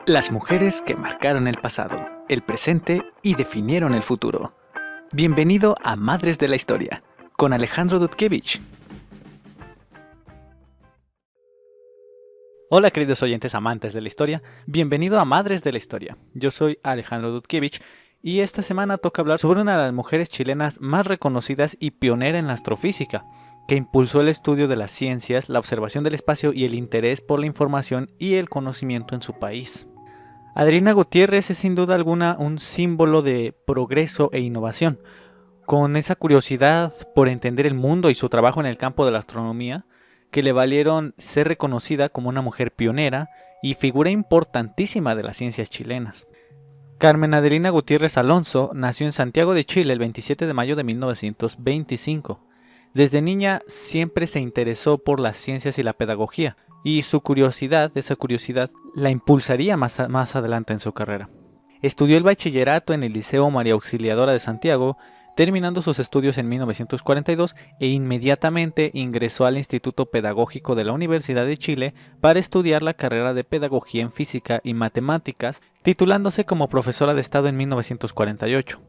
Las mujeres que marcaron el pasado, el presente y definieron el futuro. Bienvenido a Madres de la Historia, con Alejandro Dudkiewicz. Hola queridos oyentes amantes de la historia, bienvenido a Madres de la Historia. Yo soy Alejandro Dudkiewicz y esta semana toca hablar sobre una de las mujeres chilenas más reconocidas y pionera en la astrofísica, que impulsó el estudio de las ciencias, la observación del espacio y el interés por la información y el conocimiento en su país. Adelina Gutiérrez es sin duda alguna un símbolo de progreso e innovación. Con esa curiosidad por entender el mundo y su trabajo en el campo de la astronomía, que le valieron ser reconocida como una mujer pionera y figura importantísima de las ciencias chilenas. Carmen Adelina Gutiérrez Alonso nació en Santiago de Chile el 27 de mayo de 1925. Desde niña siempre se interesó por las ciencias y la pedagogía, y esa curiosidad, la impulsaría más adelante en su carrera. Estudió el bachillerato en el Liceo María Auxiliadora de Santiago, terminando sus estudios en 1942 e inmediatamente ingresó al Instituto Pedagógico de la Universidad de Chile para estudiar la carrera de Pedagogía en Física y Matemáticas, titulándose como profesora de Estado en 1948.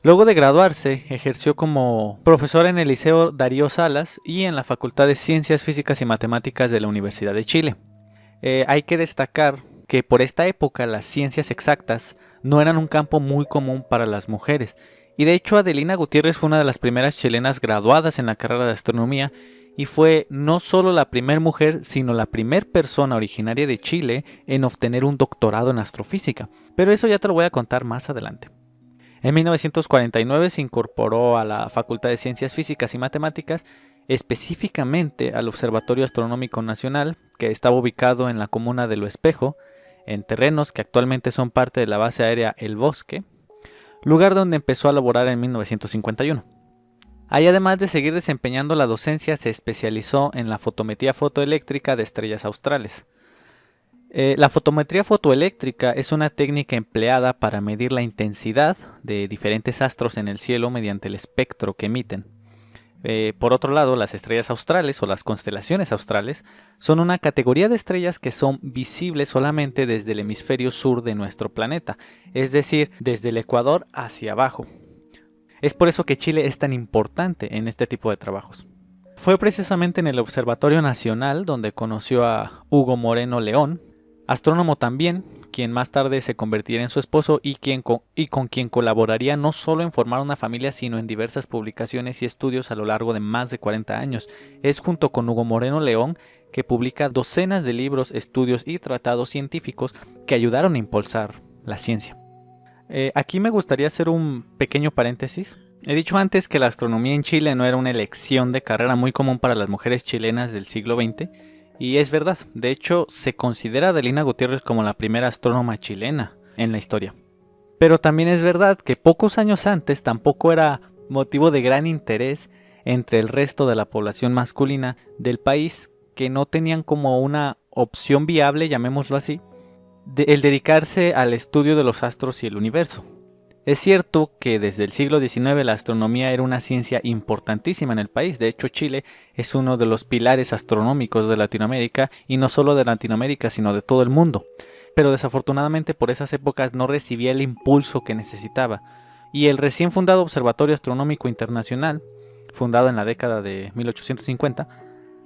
Luego de graduarse, ejerció como profesora en el Liceo Darío Salas y en la Facultad de Ciencias Físicas y Matemáticas de la Universidad de Chile. Hay que destacar que por esta época las ciencias exactas no eran un campo muy común para las mujeres, y de hecho Adelina Gutiérrez fue una de las primeras chilenas graduadas en la carrera de astronomía y fue no solo la primera mujer, sino la primera persona originaria de Chile en obtener un doctorado en astrofísica, pero eso ya te lo voy a contar más adelante. En 1949 se incorporó a la Facultad de Ciencias Físicas y Matemáticas, específicamente al Observatorio Astronómico Nacional, que estaba ubicado en la comuna de Lo Espejo, en terrenos que actualmente son parte de la base aérea El Bosque, lugar donde empezó a laborar en 1951. Ahí, además de seguir desempeñando la docencia, se especializó en la fotometría fotoeléctrica de estrellas australes. La fotometría fotoeléctrica es una técnica empleada para medir la intensidad de diferentes astros en el cielo mediante el espectro que emiten. Por otro lado, las estrellas australes o las constelaciones australes son una categoría de estrellas que son visibles solamente desde el hemisferio sur de nuestro planeta, es decir, desde el ecuador hacia abajo. Es por eso que Chile es tan importante en este tipo de trabajos. Fue precisamente en el Observatorio Nacional donde conoció a Hugo Moreno León, astrónomo también, quien más tarde se convertiría en su esposo y con quien colaboraría no solo en formar una familia, sino en diversas publicaciones y estudios a lo largo de más de 40 años. Es junto con Hugo Moreno León que publica docenas de libros, estudios y tratados científicos que ayudaron a impulsar la ciencia. Aquí me gustaría hacer un pequeño paréntesis. He dicho antes que la astronomía en Chile no era una elección de carrera muy común para las mujeres chilenas del siglo XX, y es verdad. De hecho, se considera a Adelina Gutiérrez como la primera astrónoma chilena en la historia. Pero también es verdad que pocos años antes tampoco era motivo de gran interés entre el resto de la población masculina del país, que no tenían como una opción viable, llamémoslo así, el dedicarse al estudio de los astros y el universo. Es cierto que desde el siglo XIX la astronomía era una ciencia importantísima en el país. De hecho, Chile es uno de los pilares astronómicos de Latinoamérica, y no solo de Latinoamérica, sino de todo el mundo. Pero desafortunadamente por esas épocas no recibía el impulso que necesitaba. Y el recién fundado Observatorio Astronómico Internacional, fundado en la década de 1850,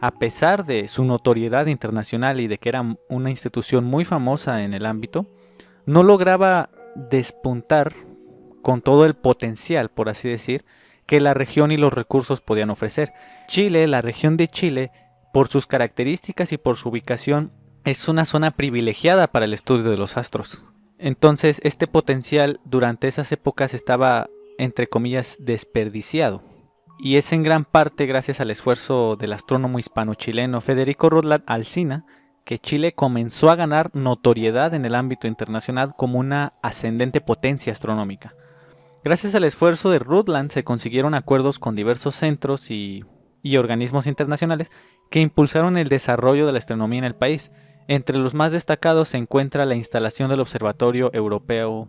a pesar de su notoriedad internacional y de que era una institución muy famosa en el ámbito, no lograba despuntar con todo el potencial, por así decir, que la región y los recursos podían ofrecer. Chile, la región de Chile, por sus características y por su ubicación, es una zona privilegiada para el estudio de los astros. Entonces, este potencial durante esas épocas estaba, entre comillas, desperdiciado. Y es en gran parte gracias al esfuerzo del astrónomo hispano-chileno Federico Rutland Alsina que Chile comenzó a ganar notoriedad en el ámbito internacional como una ascendente potencia astronómica. Gracias al esfuerzo de Rutland se consiguieron acuerdos con diversos centros y organismos internacionales que impulsaron el desarrollo de la astronomía en el país. Entre los más destacados se encuentra la instalación del Observatorio Europeo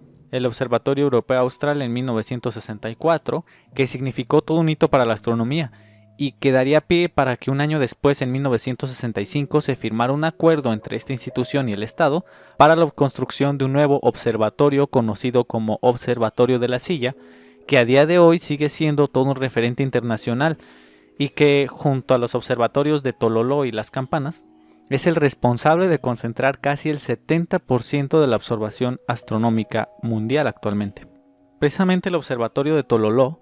Austral en 1964, que significó todo un hito para la astronomía y que daría pie para que un año después, en 1965, se firmara un acuerdo entre esta institución y el Estado para la construcción de un nuevo observatorio conocido como Observatorio de la Silla, que a día de hoy sigue siendo todo un referente internacional y que, junto a los observatorios de Tololo y Las Campanas, es el responsable de concentrar casi el 70% de la observación astronómica mundial actualmente. Precisamente el observatorio de Tololo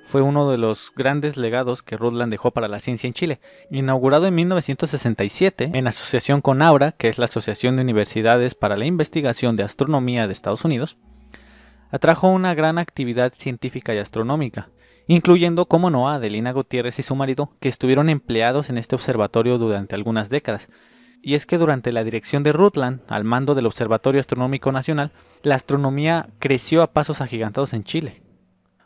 fue uno de los grandes legados que Rutland dejó para la ciencia en Chile. Inaugurado en 1967 en asociación con AURA, que es la Asociación de Universidades para la Investigación de Astronomía de Estados Unidos, atrajo una gran actividad científica y astronómica, incluyendo, como no, a Adelina Gutiérrez y su marido, que estuvieron empleados en este observatorio durante algunas décadas. Y es que durante la dirección de Rutland, al mando del Observatorio Astronómico Nacional, la astronomía creció a pasos agigantados en Chile.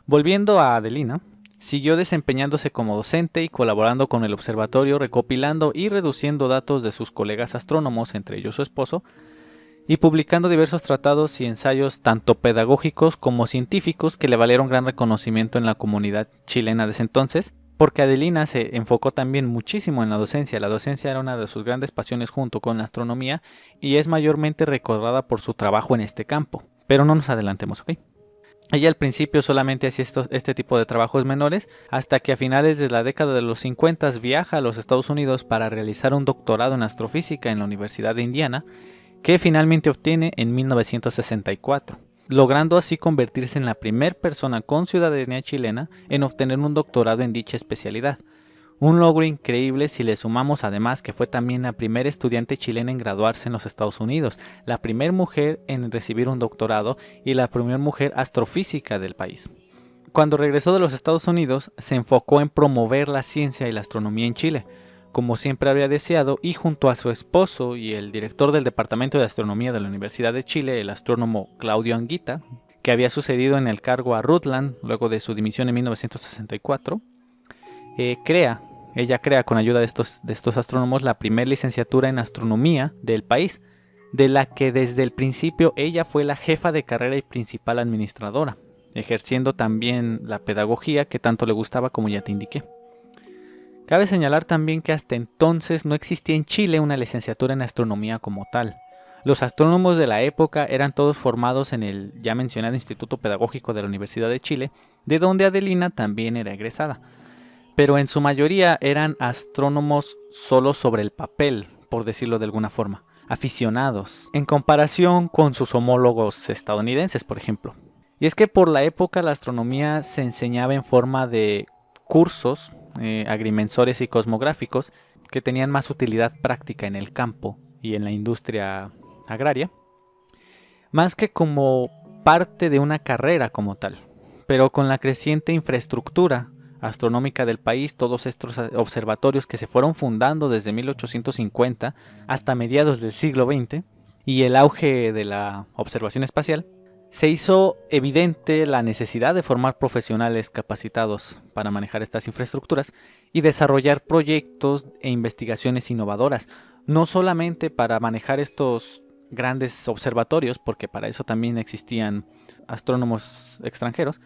Volviendo a Adelina, siguió desempeñándose como docente y colaborando con el observatorio, recopilando y reduciendo datos de sus colegas astrónomos, entre ellos su esposo, y publicando diversos tratados y ensayos tanto pedagógicos como científicos que le valieron gran reconocimiento en la comunidad chilena de ese entonces, porque Adelina se enfocó también muchísimo en la docencia. La docencia era una de sus grandes pasiones junto con la astronomía y es mayormente recordada por su trabajo en este campo. Pero no nos adelantemos, ¿ok? Ella al principio solamente hacía este tipo de trabajos menores, hasta que a finales de la década de los 50 viaja a los Estados Unidos para realizar un doctorado en astrofísica en la Universidad de Indiana, que finalmente obtiene en 1964, logrando así convertirse en la primera persona con ciudadanía chilena en obtener un doctorado en dicha especialidad. Un logro increíble si le sumamos además que fue también la primera estudiante chilena en graduarse en los Estados Unidos, la primera mujer en recibir un doctorado y la primera mujer astrofísica del país. Cuando regresó de los Estados Unidos, se enfocó en promover la ciencia y la astronomía en Chile, como siempre había deseado, y junto a su esposo y el director del Departamento de Astronomía de la Universidad de Chile, el astrónomo Claudio Anguita, que había sucedido en el cargo a Rutland luego de su dimisión en 1964, ella crea con ayuda de estos astrónomos la primera licenciatura en astronomía del país, de la que desde el principio ella fue la jefa de carrera y principal administradora, ejerciendo también la pedagogía que tanto le gustaba, como ya te indiqué. Cabe señalar también que hasta entonces no existía en Chile una licenciatura en astronomía como tal. Los astrónomos de la época eran todos formados en el ya mencionado Instituto Pedagógico de la Universidad de Chile, de donde Adelina también era egresada. Pero en su mayoría eran astrónomos solo sobre el papel, por decirlo de alguna forma, aficionados, en comparación con sus homólogos estadounidenses, por ejemplo. Y es que por la época la astronomía se enseñaba en forma de cursos agrimensores y cosmográficos que tenían más utilidad práctica en el campo y en la industria agraria, más que como parte de una carrera como tal. Pero con la creciente infraestructura astronómica del país, todos estos observatorios que se fueron fundando desde 1850 hasta mediados del siglo XX y el auge de la observación espacial, se hizo evidente la necesidad de formar profesionales capacitados para manejar estas infraestructuras y desarrollar proyectos e investigaciones innovadoras, no solamente para manejar estos grandes observatorios, porque para eso también existían astrónomos extranjeros,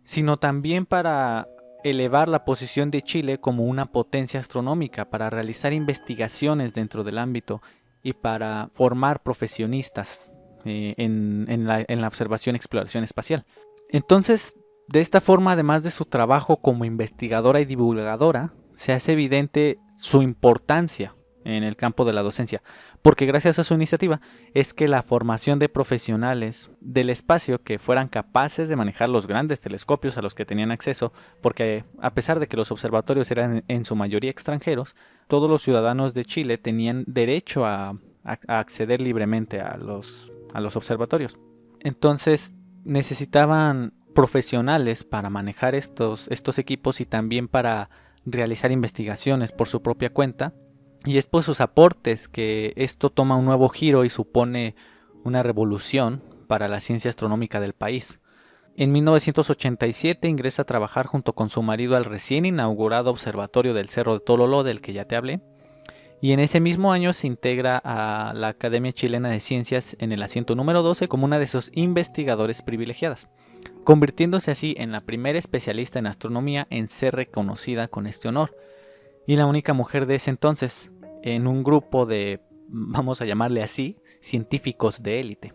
sino también para elevar la posición de Chile como una potencia astronómica, para realizar investigaciones dentro del ámbito y para formar profesionistas en la observación y exploración espacial. Entonces, de esta forma, además de su trabajo como investigadora y divulgadora, se hace evidente su importancia en el campo de la docencia, porque gracias a su iniciativa es que la formación de profesionales del espacio que fueran capaces de manejar los grandes telescopios a los que tenían acceso, porque a pesar de que los observatorios eran en su mayoría extranjeros, todos los ciudadanos de Chile tenían derecho a acceder libremente a los observatorios. Entonces necesitaban profesionales para manejar estos equipos y también para realizar investigaciones por su propia cuenta. Y es por sus aportes que esto toma un nuevo giro y supone una revolución para la ciencia astronómica del país. En 1987 ingresa a trabajar junto con su marido al recién inaugurado observatorio del Cerro de Tololo, del que ya te hablé, y en ese mismo año se integra a la Academia Chilena de Ciencias en el asiento número 12 como una de sus investigadores privilegiadas. convirtiéndose así en la primera especialista en astronomía en ser reconocida con este honor, y la única mujer de ese entonces en un grupo de, vamos a llamarle así, científicos de élite.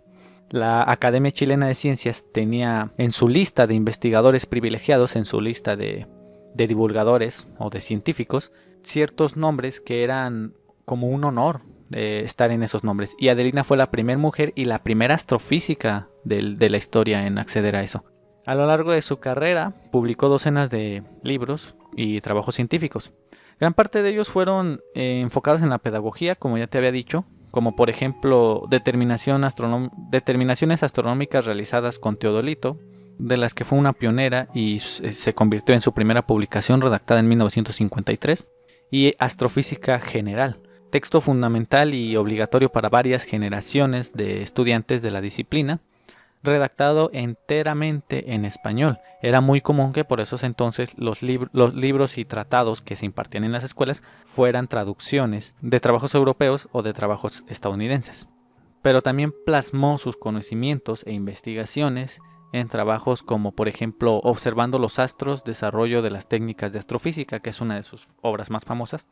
La Academia Chilena de Ciencias tenía en su lista de investigadores privilegiados, en su lista de divulgadores o de científicos, ciertos nombres que eran como un honor de estar en esos nombres. Y Adelina fue la primera mujer y la primera astrofísica de la historia en acceder a eso. A lo largo de su carrera publicó docenas de libros y trabajos científicos. Gran parte de ellos fueron enfocados en la pedagogía, como ya te había dicho, como por ejemplo determinaciones astronómicas realizadas con teodolito, de las que fue una pionera y se convirtió en su primera publicación redactada en 1953, y astrofísica general, texto fundamental y obligatorio para varias generaciones de estudiantes de la disciplina, redactado enteramente en español. Era muy común que por esos entonces los libros y tratados que se impartían en las escuelas fueran traducciones de trabajos europeos o de trabajos estadounidenses. Pero también plasmó sus conocimientos e investigaciones en trabajos como por ejemplo Observando los astros, desarrollo de las técnicas de astrofísica, que es una de sus obras más famosas,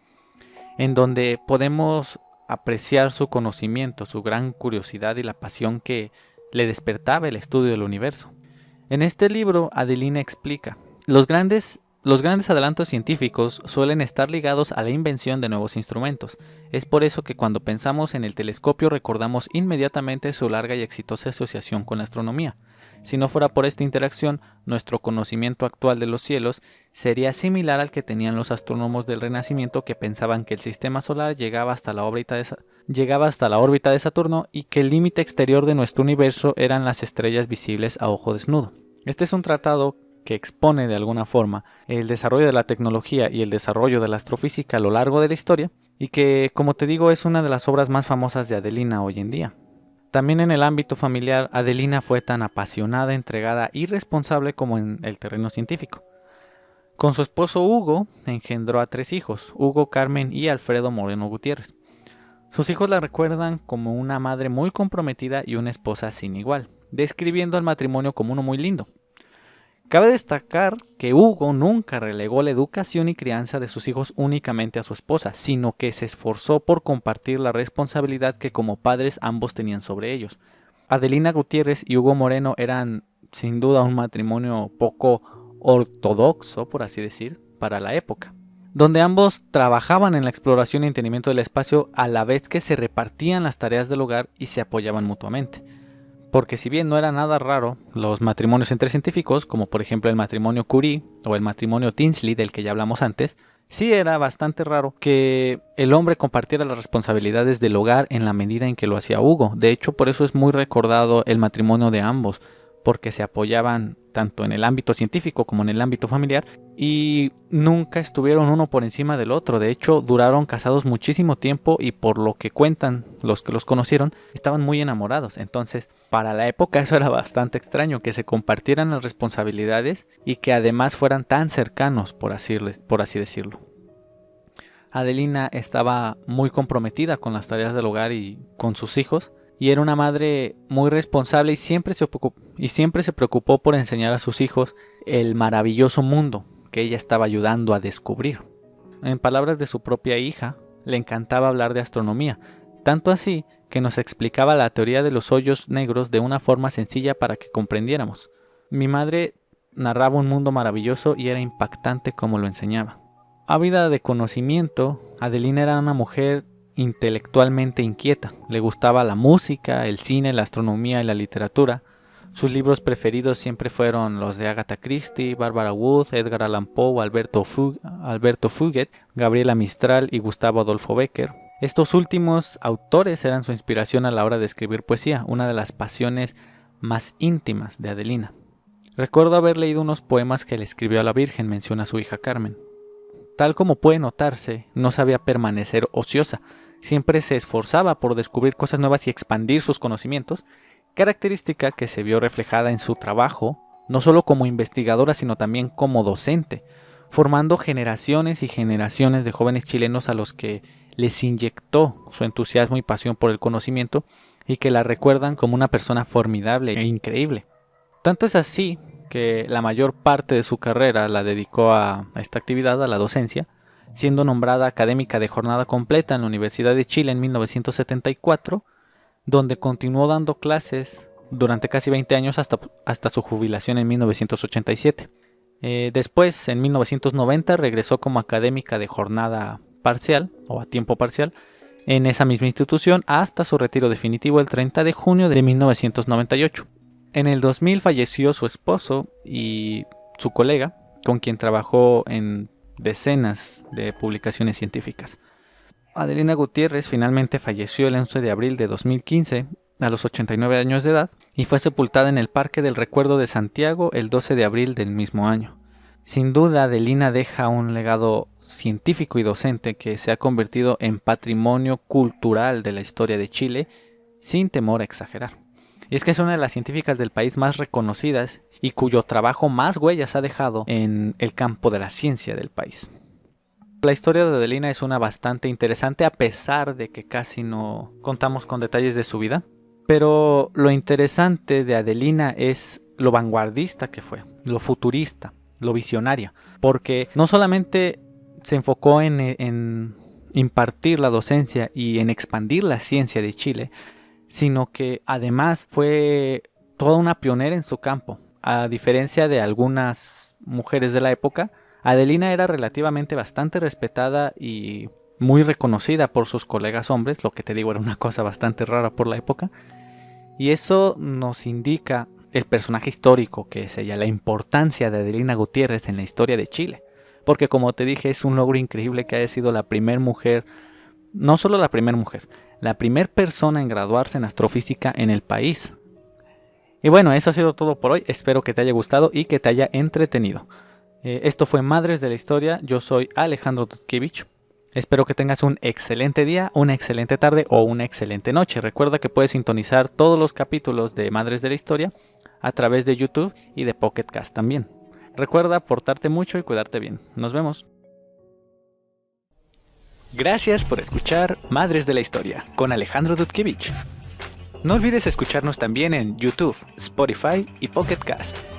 en donde podemos apreciar su conocimiento, su gran curiosidad y la pasión que le despertaba el estudio del universo. En este libro, Adelina explica: los grandes adelantos científicos suelen estar ligados a la invención de nuevos instrumentos. Es por eso que cuando pensamos en el telescopio recordamos inmediatamente su larga y exitosa asociación con la astronomía. Si no fuera por esta interacción, nuestro conocimiento actual de los cielos sería similar al que tenían los astrónomos del Renacimiento, que pensaban que el sistema solar llegaba hasta la órbita de Saturno y que el límite exterior de nuestro universo eran las estrellas visibles a ojo desnudo. Este es un tratado que expone de alguna forma el desarrollo de la tecnología y el desarrollo de la astrofísica a lo largo de la historia, y que, como te digo, es una de las obras más famosas de Adelina hoy en día. También en el ámbito familiar, Adelina fue tan apasionada, entregada y responsable como en el terreno científico. Con su esposo Hugo engendró a 3 hijos, Hugo, Carmen y Alfredo Moreno Gutiérrez. Sus hijos la recuerdan como una madre muy comprometida y una esposa sin igual, describiendo al matrimonio como uno muy lindo. Cabe destacar que Hugo nunca relegó la educación y crianza de sus hijos únicamente a su esposa, sino que se esforzó por compartir la responsabilidad que como padres ambos tenían sobre ellos. Adelina Gutiérrez y Hugo Moreno eran sin duda un matrimonio poco ortodoxo, por así decir, para la época, donde ambos trabajaban en la exploración y entendimiento del espacio a la vez que se repartían las tareas del hogar y se apoyaban mutuamente. Porque si bien no era nada raro los matrimonios entre científicos, como por ejemplo el matrimonio Curie o el matrimonio Tinsley del que ya hablamos antes, sí era bastante raro que el hombre compartiera las responsabilidades del hogar en la medida en que lo hacía Hugo. De hecho, por eso es muy recordado el matrimonio de ambos, porque se apoyaban tanto en el ámbito científico como en el ámbito familiar y nunca estuvieron uno por encima del otro. De hecho, duraron casados muchísimo tiempo y por lo que cuentan los que los conocieron, estaban muy enamorados. Entonces, para la época eso era bastante extraño, que se compartieran las responsabilidades y que además fueran tan cercanos, por así decirlo. Adelina estaba muy comprometida con las tareas del hogar y con sus hijos, y era una madre muy responsable y siempre se preocupó por enseñar a sus hijos el maravilloso mundo que ella estaba ayudando a descubrir. En palabras de su propia hija, le encantaba hablar de astronomía, tanto así que nos explicaba la teoría de los hoyos negros de una forma sencilla para que comprendiéramos. Mi madre narraba un mundo maravilloso y era impactante como lo enseñaba. Ávida de conocimiento, Adelina era una mujer intelectualmente inquieta. Le gustaba la música, el cine, la astronomía y la literatura. Sus libros preferidos siempre fueron los de Agatha Christie, Barbara Wood, Edgar Allan Poe, Alberto Fuguet, Gabriela Mistral y Gustavo Adolfo Bécquer. Estos últimos autores eran su inspiración a la hora de escribir poesía, una de las pasiones más íntimas de Adelina. Recuerdo haber leído unos poemas que le escribió a la Virgen, menciona su hija Carmen. Tal como puede notarse, no sabía permanecer ociosa. Siempre se esforzaba por descubrir cosas nuevas y expandir sus conocimientos, característica que se vio reflejada en su trabajo, no solo como investigadora, sino también como docente, formando generaciones y generaciones de jóvenes chilenos a los que les inyectó su entusiasmo y pasión por el conocimiento y que la recuerdan como una persona formidable e increíble. Tanto es así que la mayor parte de su carrera la dedicó a esta actividad, a la docencia, siendo nombrada académica de jornada completa en la Universidad de Chile en 1974, donde continuó dando clases durante casi 20 años hasta su jubilación en 1987. Después, en 1990, regresó como académica de jornada parcial o a tiempo parcial en esa misma institución hasta su retiro definitivo el 30 de junio de 1998. En el 2000 falleció su esposo y su colega, con quien trabajó en decenas de publicaciones científicas. Adelina Gutiérrez finalmente falleció el 11 de abril de 2015 a los 89 años de edad y fue sepultada en el Parque del Recuerdo de Santiago el 12 de abril del mismo año. Sin duda, Adelina deja un legado científico y docente que se ha convertido en patrimonio cultural de la historia de Chile, sin temor a exagerar. Y es que es una de las científicas del país más reconocidas y cuyo trabajo más huellas ha dejado en el campo de la ciencia del país. La historia de Adelina es una bastante interesante a pesar de que casi no contamos con detalles de su vida. Pero lo interesante de Adelina es lo vanguardista que fue, lo futurista, lo visionaria. Porque no solamente se enfocó en impartir la docencia y en expandir la ciencia de Chile, sino que además fue toda una pionera en su campo. A diferencia de algunas mujeres de la época, Adelina era relativamente bastante respetada y muy reconocida por sus colegas hombres, lo que te digo era una cosa bastante rara por la época. Y eso nos indica el personaje histórico que es ella, la importancia de Adelina Gutiérrez en la historia de Chile. Porque como te dije, es un logro increíble que haya sido la primera mujer, no solo la primera mujer, la primera persona en graduarse en astrofísica en el país. Y bueno, eso ha sido todo por hoy. Espero que te haya gustado y que te haya entretenido. Esto fue Madres de la Historia. Yo soy Alejandro Dudkiewicz. Espero que tengas un excelente día, una excelente tarde o una excelente noche. Recuerda que puedes sintonizar todos los capítulos de Madres de la Historia a través de YouTube y de Pocket Cast también. Recuerda portarte mucho y cuidarte bien. Nos vemos. Gracias por escuchar Madres de la Historia con Alejandro Dudkiewicz. No olvides escucharnos también en YouTube, Spotify y Pocket Cast.